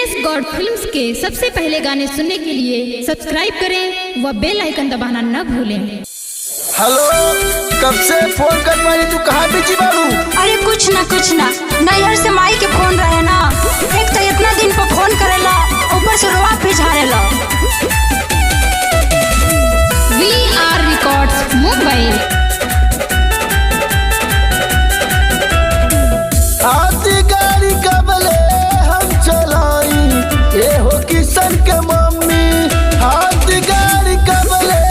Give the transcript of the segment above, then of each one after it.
MS God films के सबसे पहले गाने सुनने के लिए सब्सक्राइब करें व बेल आइकन दबाना न भूलें। हेलो, कब से फोन कर पाई, तू कहाँ बिजी बाबू? अरे कुछ ना नैहर से माई के फोन रहे ना, एक तो इतना दिन पर फोन करेला, ऊपर से रोआ पिझारेला। VR records mobile. आती गाड़ी कबले हम चलाई, ये हो किशन के मम्मी। आती गाड़ी कबले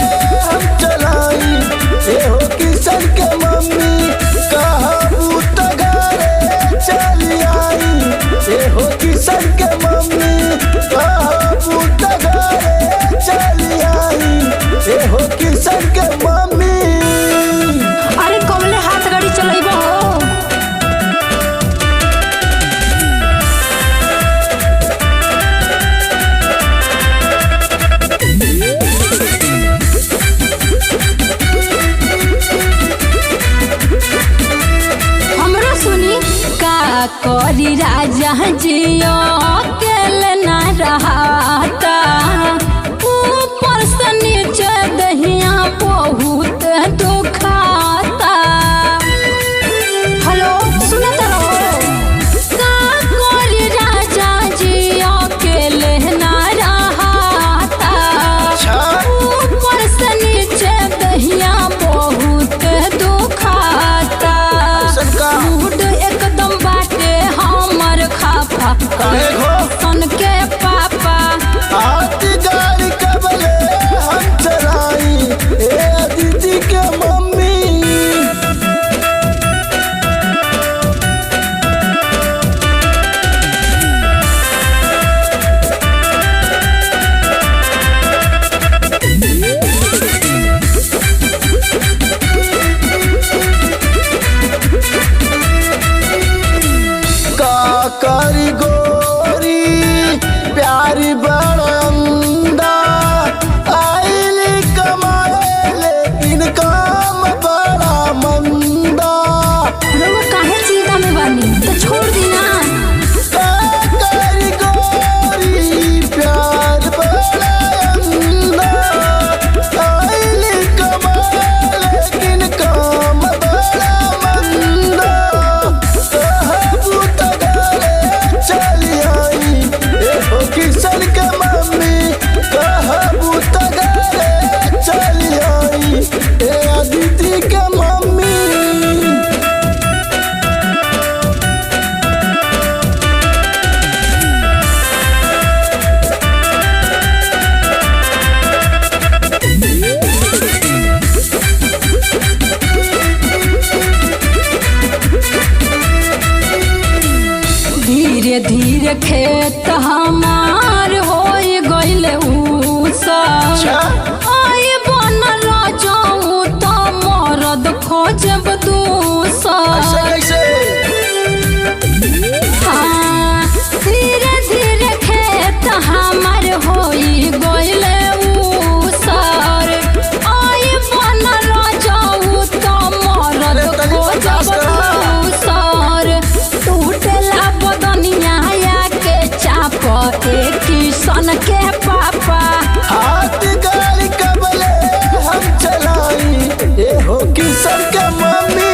हम चलाई, ये हो किशन के मम्मी। कहबू तो घरे चली आई, ये हो किशन के मम्मी। कहबू तो घरे चली आई, ये हो किशन के मम्मी। अरे कबले हाथ गाड़ी चलाइबो हो? हमरो सुनी का करी राजा जियो अकेले ना रहता, ऊपर से नीचे दहिया बहुत दुखाता। हेलो, सुनत रहो। का करी राजा जियो अकेले ना रहता, ऊपर से नीचे दहिया बहुत दुखाता। मूड एकदम बाटे हमर खाफा, काहे गो? सन के पापा। आती गाड़ी कबले हम चलाई, ए दीदी के मम्मी। का करी गोरी प्यारी बड़ंदा, आइली कमाए लेकिन काम बड़ा मंदा। रउआ काहे चिंता में बानी, तो छोड़ दी ना। का करी गोरी प्यार बड़ंदा, आइली कमाए लेकिन काम बड़ा मंदा। कहबू तो घरे चली आई, ए हो किशन के मम्मी। कहबू तो घरे चली आई, ए अदिति के मम्मी। धीरे धीरे खेत हमार होई गइल ऊसर। आई बनल जाऊं तो मरद खोजब ऐसे दूसर। कैसे? हाँ, धीरे धीरे खेत हमार होई गइल ऊसर। आई बनल जाऊं तो मरद अरे तनी बर्दाश्त खोजब करा। दूसर। टूटेला बदनिया के चाप, एक किशन के पापा। हाथ गाड़ी कबले हम चलाई, ये हो किशन के मम्मी।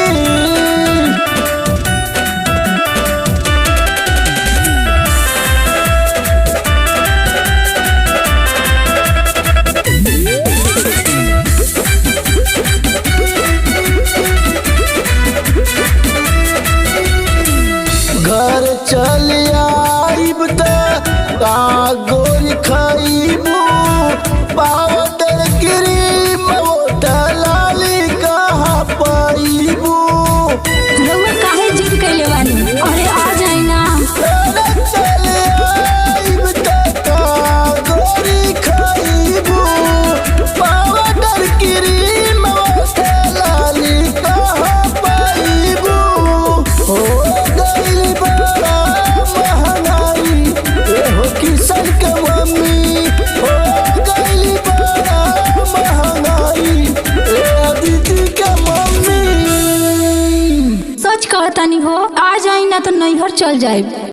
घर चली आइब त का गोरी खाइबू, पाउडर क्रीम होटल लाली कहाँ पाइबू। रउआ काहे जिद कइले बानी? अरे आ जाई ना। घर चली आइब त का गोरी खाइबू, पाउडर क्रीम होटल लाली कहाँ पाइबू। हो गइल बड़ा महंगाई, ए हो किशन के मम्मी। हो गइल बड़ा महंगाई, ए दीदी के मम्मी। सच कहतानी हो, आ जाई ना तो नैहर चल जाए।